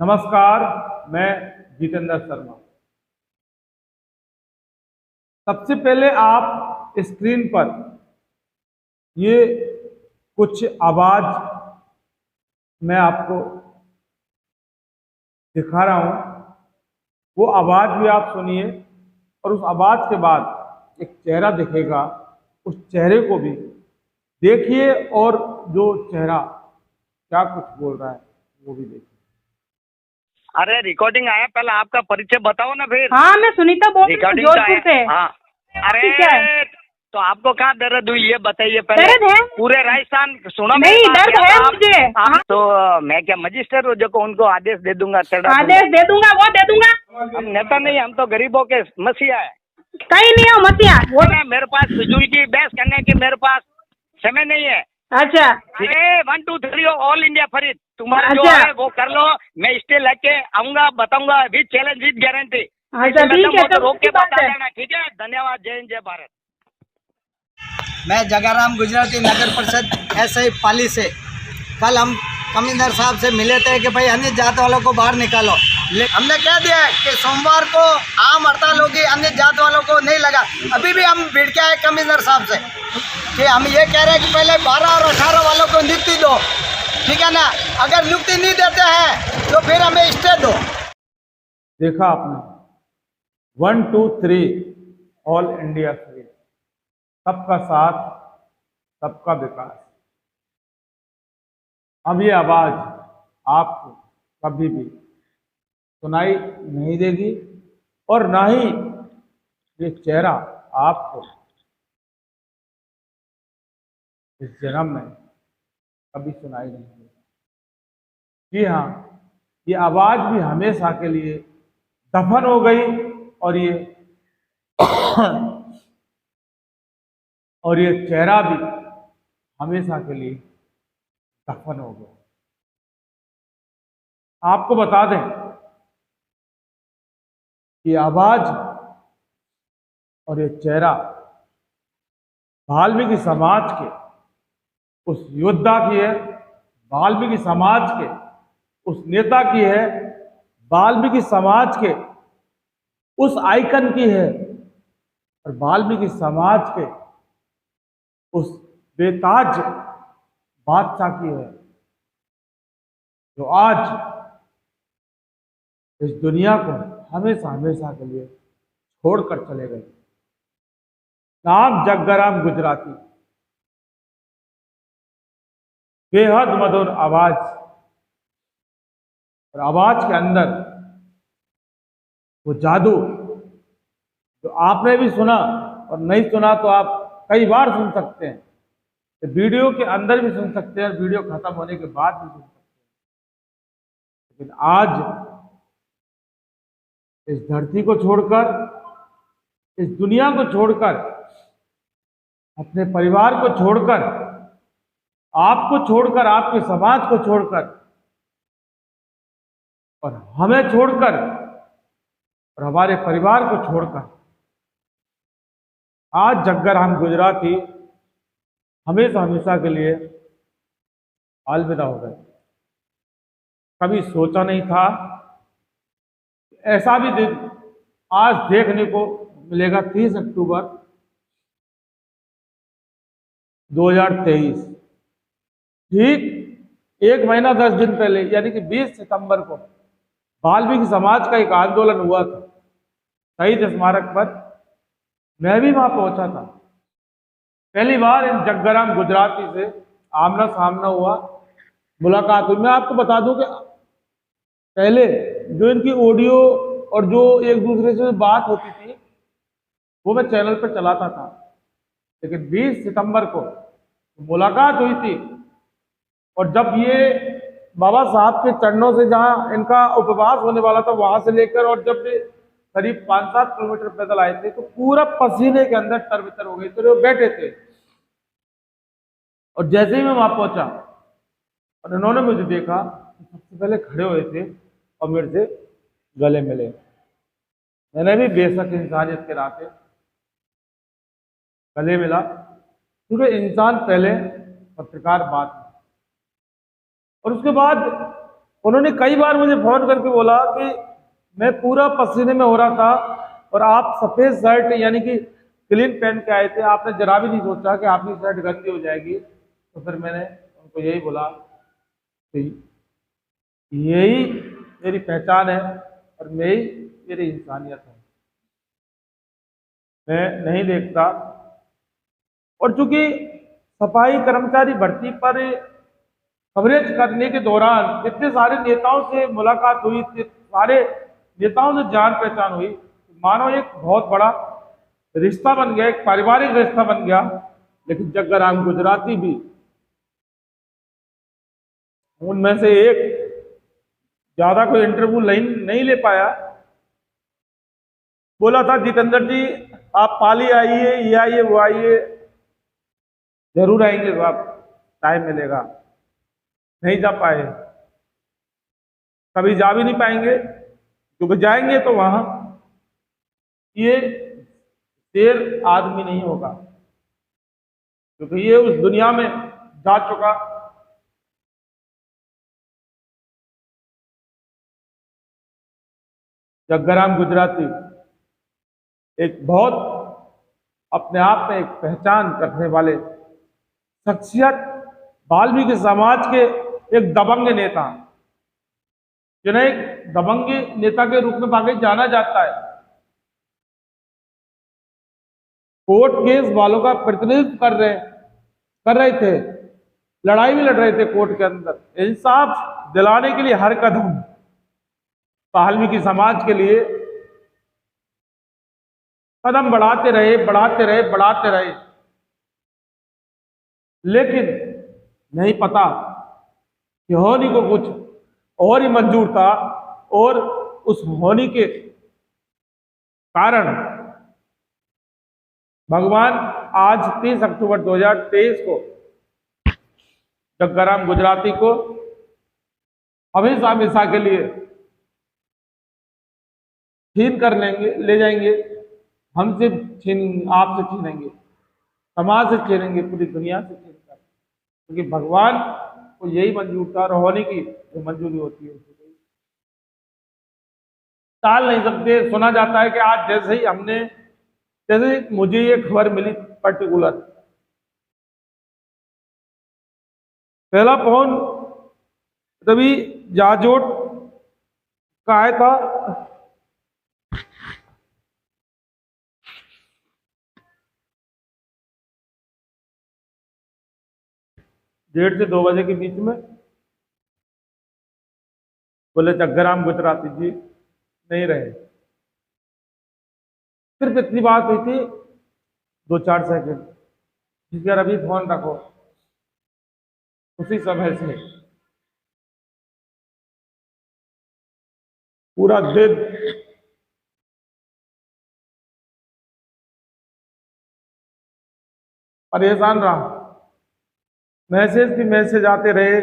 नमस्कार, मैं जितेंद्र शर्मा। सबसे पहले आप स्क्रीन पर ये कुछ आवाज मैं आपको दिखा रहा हूं, वो आवाज भी आप सुनिए और उस आवाज के बाद एक चेहरा दिखेगा, उस चेहरे को भी देखिए और जो चेहरा क्या कुछ बोल रहा है वो भी देखिए। अरे रिकॉर्डिंग आया, पहले आपका परिचय बताओ ना फिर। हाँ, मैं सुनीता बोल रही हूँ रिकॉर्डिंग जोधपुर से। हाँ। अरे ठीक है। तो आपको कहाँ दर्द हुई ये बताइए पहले। दर्द है? पूरे राजस्थान सुनो नहीं, मेरी बात, दर्द या है तो मुझे। आप हाँ। तो मैं क्या मजिस्ट्रेट हूँ जो को उनको आदेश दे दूंगा, चढ़ा दूंगा। आदेश दे दूंगा, वो दे दूंगा। हम नेता नहीं, हम तो गरीबों के मसीहा है। कहीं नहीं हो मतिया वो। ना मेरे पास फिजूल की बहस करने की मेरे पास समय नहीं है। अच्छा, ठीक है, 1 2 3 ऑल इंडिया फरीद तुम्हारा जो अच्छा। है वो कर लो। मैं स्टे लेके आऊंगा, बताऊंगा विद चैलेंज विद गारंटी। अच्छा, ठीक है, रोक के तो बात बता है। देना। ठीक है, धन्यवाद। जय हिंद, जय भारत। मैं जगाराम गुजराती नगर परिषद एसआई पाली से। कल हम कमिश्नर साहब से मिले थे कि भाई अन्य जात वालों को बाहर निकालो। हमने कह दिया है कि सोमवार को आम हड़ताल होगी, अन्य जात वालों को नहीं लगा। अभी भी हम भिड़ के आए कमिश्नर साहब से कि हम ये कह रहे हैं कि पहले 12 और 18 वालों को नियुक्ति दो, ठीक है ना। अगर नियुक्ति नहीं देते हैं तो फिर हमें स्टे दो। देखा आपने, 1 2 3 ऑल इंडिया फ्री, सबका साथ सबका विकास। अब ये आवाज आपको कभी भी सुनाई नहीं देगी और ना ही ये चेहरा आपको इस जन्म में कभी सुनाई नहीं देगा। जी हाँ, ये आवाज भी हमेशा के लिए दफन हो गई और ये चेहरा भी हमेशा के लिए दफन हो गया। आपको बता दें कि आवाज और ये चेहरा वाल्मीकि समाज के उस योद्धा की है, वाल्मीकि समाज के उस नेता की है, वाल्मीकि समाज के उस आइकन की है और वाल्मीकि समाज के उस बेताज बादशाह की है जो आज इस दुनिया को हमेशा हमेशा के लिए छोड़कर चले गए। नाम जग्गाराम गुजराती। बेहद मधुर आवाज और आवाज के अंदर वो जादू जो आपने भी सुना और नहीं सुना तो आप कई बार सुन सकते हैं, वीडियो के अंदर भी सुन सकते हैं, वीडियो खत्म होने के बाद भी सुन सकते हैं। लेकिन आज इस धरती को छोड़कर, इस दुनिया को छोड़कर, अपने परिवार को छोड़कर, आपको छोड़कर, आपके समाज को छोड़कर और हमें छोड़कर और हमारे परिवार को छोड़कर आज जग्गाराम गुजराती हमेशा हमेशा के लिए अलविदा हो गए। कभी सोचा नहीं था ऐसा भी दिन आज देखने को मिलेगा। 30 अक्टूबर 2023, ठीक 1 महीना 10 दिन पहले यानी कि 20 सितंबर को वाल्मीकि समाज का एक आंदोलन हुआ था शहीद स्मारक पर। मैं भी वहां पहुंचा था। पहली बार इन जग्गाराम गुजराती से आमना सामना हुआ, मुलाकात हुई। मैं आपको बता दूं कि पहले जो इनकी ऑडियो और जो एक दूसरे से बात होती थी वो मैं चैनल पर चलाता था, लेकिन 20 सितंबर को मुलाकात हुई थी। और जब ये बाबा साहब के चरणों से जहां इनका उपवास होने वाला था वहां से लेकर और जब करीब 5-7 किलोमीटर पैदल आए थे तो पूरा पसीने के अंदर तरबतर हो गए थे, वो बैठे थे। और जैसे ही मैं वहां पहुंचा और उन्होंने मुझे देखा तो सबसे पहले खड़े हुए थे और मेरे से गले मिले। मैंने भी बेशक इंसानियत के नाते गले मिला, क्योंकि इंसान पहले पत्रकार बात में। और उसके बाद उन्होंने कई बार मुझे फोन करके बोला कि मैं पूरा पसीने में हो रहा था और आप सफेद शर्ट यानी कि क्लीन पहन के आए थे, आपने जरा भी नहीं सोचा कि आपकी शर्ट गंदी हो जाएगी। तो फिर मैंने उनको यही बोला कि यही मेरी पहचान है और यही मेरी इंसानियत है, मैं नहीं देखता। और चूंकि सफाई कर्मचारी भर्ती पर कवरेज करने के दौरान इतने सारे नेताओं से मुलाकात हुई, इतने सारे नेताओं से जान पहचान हुई, मानो एक बहुत बड़ा रिश्ता बन गया, एक पारिवारिक रिश्ता बन गया। लेकिन जग्गाराम गुजराती भी उनमें से एक, ज्यादा कोई इंटरव्यू नहीं ले पाया। बोला था जितेंद्र जी आप पाली आइए, ये आइए वो आइए, जरूर आएंगे साहब, टाइम मिलेगा। नहीं जा पाए, कभी जा भी नहीं पाएंगे, क्योंकि जाएंगे तो वहां ये शेर आदमी नहीं होगा, क्योंकि ये उस दुनिया में जा चुका। जग्गाराम गुजराती एक बहुत अपने आप में एक पहचान रखने वाले शख्सियत, वाल्मीकि समाज के एक दबंग नेता, जिन्हें एक दबंग नेता के रूप में वाकई जाना जाता है। कोर्ट केस वालों का प्रतिनिधित्व कर रहे थे, लड़ाई भी लड़ रहे थे कोर्ट के अंदर, इंसाफ दिलाने के लिए हर कदम वाल्मीकि समाज के लिए कदम बढ़ाते रहे। लेकिन नहीं पता कि होनी को कुछ और ही मंजूर था, और उस होनी के कारण भगवान आज 30 अक्टूबर 2023 को जग्गाराम गुजराती को हमेशा हमेशा के लिए छीन कर ले जाएंगे, हमसे आपसे छीनेंगे, समाज से छीनेंगे, पूरी दुनिया से छीन कर, क्योंकि भगवान को यही मंजूर था, होने की जो मंजूरी होती है उसे टाल नहीं सकते। सुना जाता है कि आज जैसे मुझे ये खबर मिली पर्टिकुलर, पहला फोन तभी जाजोट का आया था, डेढ़ से 2 बजे के बीच में। बोले जग्गाराम गुजराती जी नहीं रहे। सिर्फ इतनी बात हुई थी, 2-4 सेकंड, जिस यार अभी फोन रखो। उसी समय से पूरा दिन परेशान रहा, मैसेज आते रहे,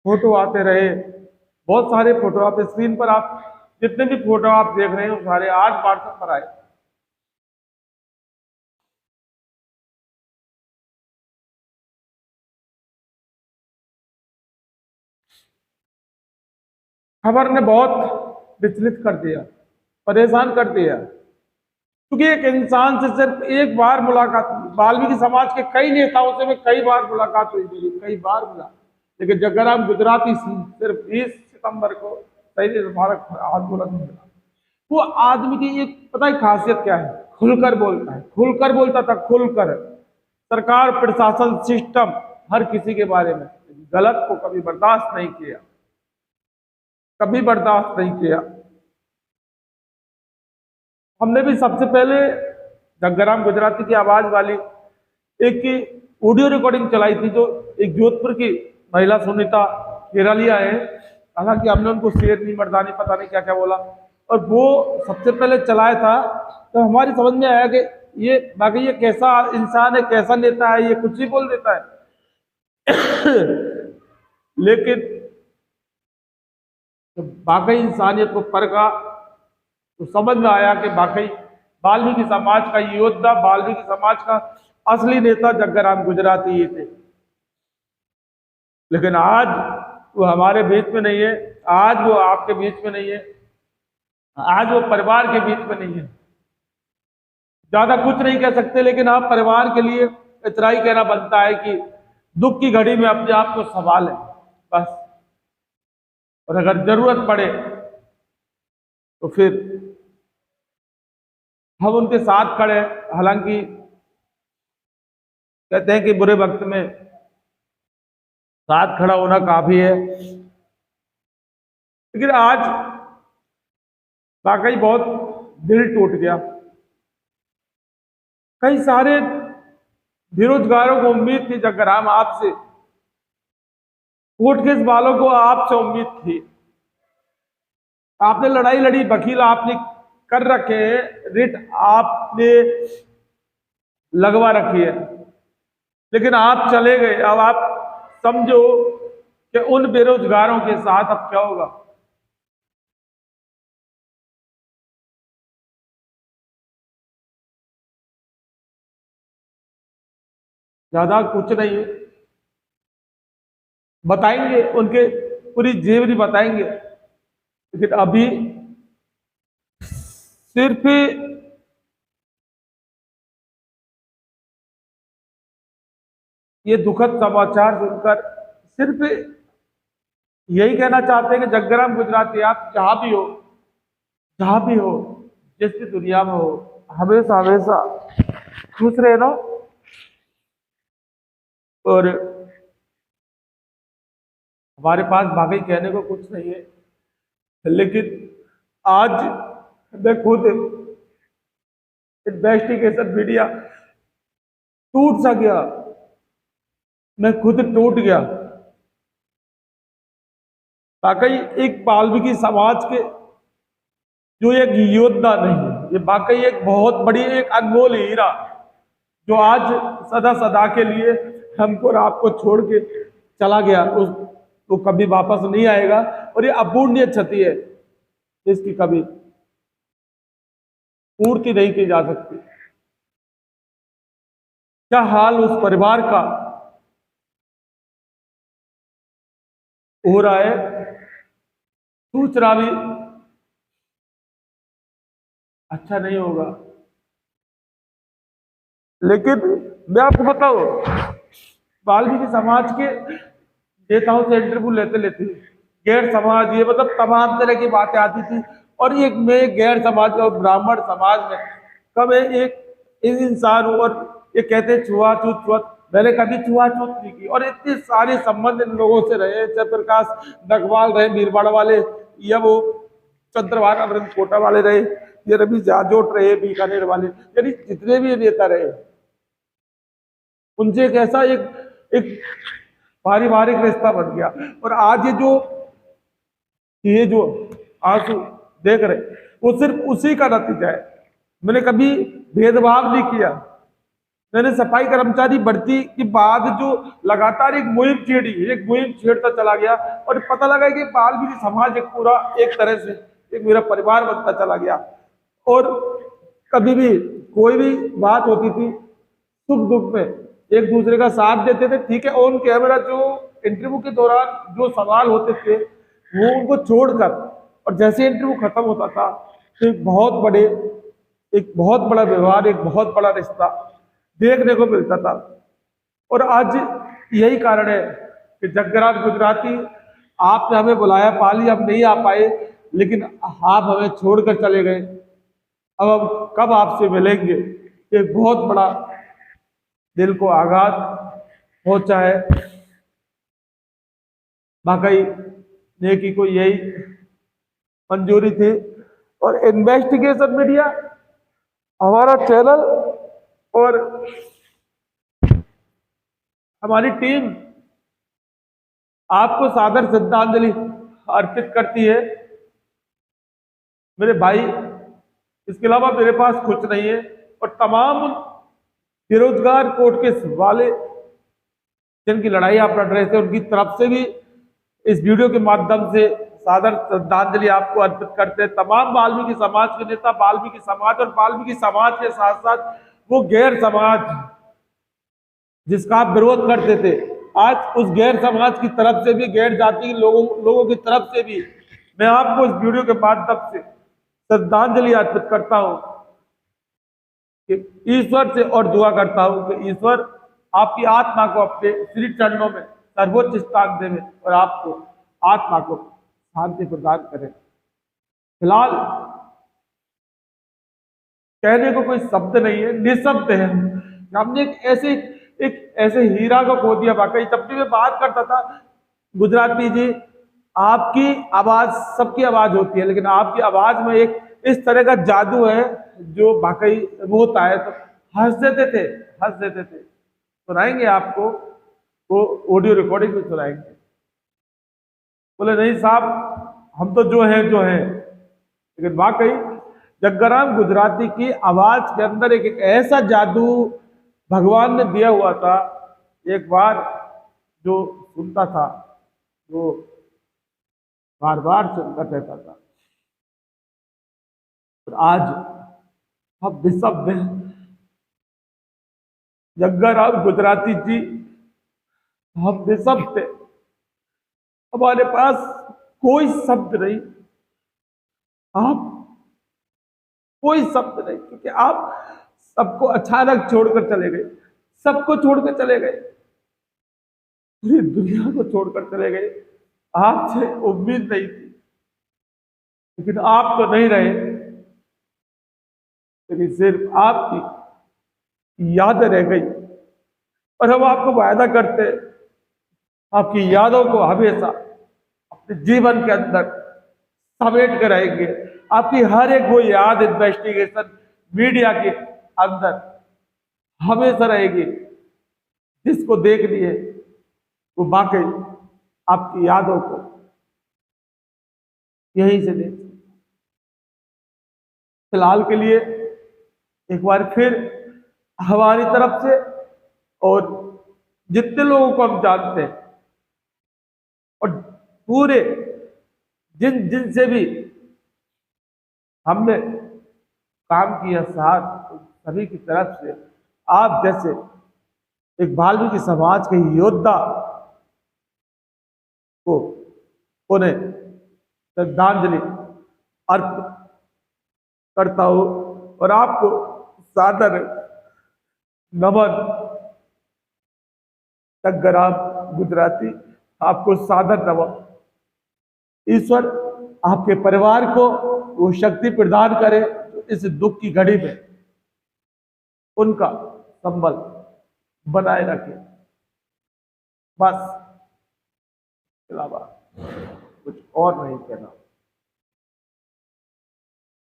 फोटो आते रहे, बहुत सारे फोटो आप स्क्रीन पर, आप जितने भी फोटो आप देख रहे हैं वो सारे आज व्हाट्सएप पर आए। खबर ने बहुत विचलित कर दिया, परेशान कर दिया, क्योंकि एक इंसान से सिर्फ एक बार मुलाकात, वाल्मीकि समाज के कई नेताओं से मैं कई बार मुलाकात हुई मेरी, कई बार मिला, लेकिन जग्गाराम गुजराती सिर्फ 20 सितंबर को शहीद स्मारक पर आंदोलन मिला। वो आदमी की एक पता है खासियत क्या है, खुलकर बोलता है, खुलकर बोलता था, खुलकर। सरकार, प्रशासन, सिस्टम, हर किसी के बारे में, गलत को कभी बर्दाश्त नहीं किया, कभी बर्दाश्त नहीं किया। हमने भी सबसे पहले जग्गाराम गुजराती की आवाज वाली एक ऑडियो रिकॉर्डिंग चलाई थी, जो एक जोधपुर की महिला सुनीता केरालिया है, हालांकि हमने उनको शेर नहीं, मर्दानी, पता नहीं क्या क्या बोला, और वो सबसे पहले चलाया था। तो हमारी समझ में आया कि ये बाकी ये कैसा इंसान है, कैसा नेता है, ये कुछ ही बोल देता है। लेकिन जब वाकई इंसानियत को परखा तो समझ में आया कि वाकई वाल्मीकि समाज का योद्धा, वाल्मीकि समाज का असली नेता जग्गाराम गुजराती ही थे। लेकिन आज वो हमारे बीच में नहीं है, आज वो आपके बीच में नहीं है, आज वो परिवार के बीच में नहीं है। ज्यादा कुछ नहीं कह सकते, लेकिन आप परिवार के लिए इतना ही कहना बनता है कि दुख की घड़ी में अपने आप को संभालें बस, और अगर जरूरत पड़े तो फिर हम उनके साथ खड़े हैं। हालांकि कहते हैं कि बुरे वक्त में साथ खड़ा होना काफी है, लेकिन आज वाकई बहुत दिल टूट गया। कई सारे बेरोजगारों को उम्मीद थी जगराम आपसे, कोर्ट केस वालों को आपसे उम्मीद थी, आपने लड़ाई लड़ी, वकील आपने कर रखे हैं, रिट आपने लगवा रखी है, लेकिन आप चले गए। अब आप समझो कि उन बेरोजगारों के साथ अब क्या होगा। ज्यादा कुछ नहीं है, बताएंगे उनके पूरी जीवनी बताएंगे, लेकिन अभी सिर्फ ये दुखद समाचार सुनकर सिर्फ यही कहना चाहते हैं कि जगराम गुजराती आप जहां भी हो, जहां भी हो, जिस भी दुनिया में हो, हमेशा हमेशा खुश रहना। और हमारे पास बाकी कहने को कुछ नहीं है, लेकिन आज मैं खुद इन्वेस्टिगेशन मीडिया टूट सा गया, मैं खुद टूट गया। वाकई एक वाल्मीकि समाज के जो एक योद्धा नहीं, ये वाकई एक बहुत बड़ी एक अनमोल हीरा जो आज सदा सदा के लिए हमको और आपको छोड़ के चला गया, उस तो कभी वापस नहीं आएगा, और ये अपूर्णीय क्षति है, इसकी कभी पूर्ति नहीं की जा सकती। क्या हाल उस परिवार का हो रहा है, सोचना भी अच्छा नहीं होगा। लेकिन मैं आपको बताऊं, वाल्मीकि समाज के नेताओं से इंटरव्यू लेते लेते गैर समाज, ये मतलब तमाम तरह की बातें आती थी, और एक में गैर समाज और ब्राह्मण समाज में कब एक इंसान हो, और ये कहते छुआछूत छुआछूत, मैंने कभी छुआछूत नहीं की। और इतने सारे संबंध इन लोगों से रहे, जयप्रकाश नगवाल रहे भीलवाड़ा वाले, या वो चंद्रभान अमृत कोटा वाले रहे, ये रवि जाजोट रहे बीकानेर वाले, यानी जितने भी नेता रहे, उनसे एक ऐसा एक पारिवारिक रिश्ता बन गया। और आज ये जो आंसू देख रहे, वो सिर्फ उसी का नतीजा है। मैंने कभी भेदभाव नहीं किया, मैंने सफाई कर्मचारी भर्ती के बाद जो लगातार एक मुहिम छेड़ता चला गया, और पता लगा कि वाल्मीकि समाज एक पूरा एक तरह से एक मेरा परिवार बनता चला गया। और कभी भी कोई भी बात होती थी, सुख दुख में एक दूसरे का साथ देते थे। ठीक है, ऑन कैमरा जो इंटरव्यू के दौरान जो सवाल होते थे वो उनको छोड़कर, और जैसे इंटरव्यू खत्म होता था तो एक बहुत बड़ा व्यवहार, एक बहुत बड़ा रिश्ता देखने को मिलता था। और आज यही कारण है कि जगराम गुजराती, आपने हमें बुलाया, पाली हम नहीं आ पाए, लेकिन आप हमें छोड़कर चले गए। अब हम कब आपसे मिलेंगे, एक बहुत बड़ा दिल को आघात पहुंचा है। वाकई नेकी को यही मंजूरी थी। और इन्वेस्टिगेशन मीडिया, हमारा चैनल और हमारी टीम आपको सादर श्रद्धांजलि अर्पित करती है। मेरे भाई, इसके अलावा मेरे पास कुछ नहीं है। और तमाम बेरोजगार कोर्ट केस वाले जिनकी लड़ाई आप लड़ रहे थे, उनकी तरफ से भी इस वीडियो के माध्यम से सादर श्रद्धांजलि आपको अर्पित करते हैं। तमाम वाल्मीकि समाज के नेता, वाल्मीकि समाज और वाल्मीकि समाज के साथ साथ वो गैर समाज जिसका आप विरोध करते थे, आज उस गैर समाज की तरफ से भी, गैर जाति के लोगों की तरफ से भी मैं आपको इस वीडियो के माध्यम से श्रद्धांजलि अर्पित करता हूं कि ईश्वर से और दुआ करता हूं कि ईश्वर आपकी आत्मा को अपने श्री चरणों में सर्वोच्च स्थान देवे और आपको आत्मा को शांति प्रदान करें। फिलहाल कहने को कोई शब्द नहीं है, निशब्द है। हमने एक ऐसे हीरा को खो दिया। वाकई जब भी मैं बात करता था, गुजराती जी आपकी आवाज सबकी आवाज होती है, लेकिन आपकी आवाज में एक इस तरह का जादू है जो वाकई होता है। तो हंस देते थे। सुनाएंगे आपको, वो ऑडियो रिकॉर्डिंग भी सुनाएंगे। बोले नहीं साहब, हम तो जो है लेकिन वाकई जग्गाराम गुजराती की आवाज के अंदर एक ऐसा जादू भगवान ने दिया हुआ था। एक बार जो सुनता था वो बार बार सुनता रहता था। और आज हम निशब्द हैं। जग्गाराम गुजराती जी, हम निशब्द हैं। हमारे पास कोई शब्द नहीं, आप कोई शब्द नहीं, क्योंकि आप सबको अचानक छोड़कर चले गए, सबको छोड़कर चले गए, पूरी दुनिया को छोड़कर चले गए। आपसे उम्मीद नहीं थी, लेकिन आप तो नहीं रहे, लेकिन सिर्फ आपकी याद रह गई। और हम आपको वायदा करते हैं, आपकी यादों को हमेशा अपने जीवन के अंदर समेट कर रहेंगे। आपकी हर एक वो याद इन्वेस्टिगेशन मीडिया के अंदर हमेशा रहेगी। जिसको देख लिए वो वाकई आपकी यादों को यहीं से देख। फिलहाल के लिए एक बार फिर हमारी तरफ से और जितने लोगों को हम जानते हैं और पूरे जिन से भी हमने काम किया साथ, सभी की तरफ से आप जैसे एक वाल्मीकि समाज के योद्धा को उन्हें श्रद्धांजलि अर्पित करता हूं और आपको सादर नमन। जग्गाराम गुजराती, आपको सादर नमन। ईश्वर आपके परिवार को वो शक्ति प्रदान करे तो इस दुख की घड़ी में उनका संबल बनाए रखे। बस अलावा कुछ और नहीं कहना।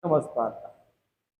नमस्कार।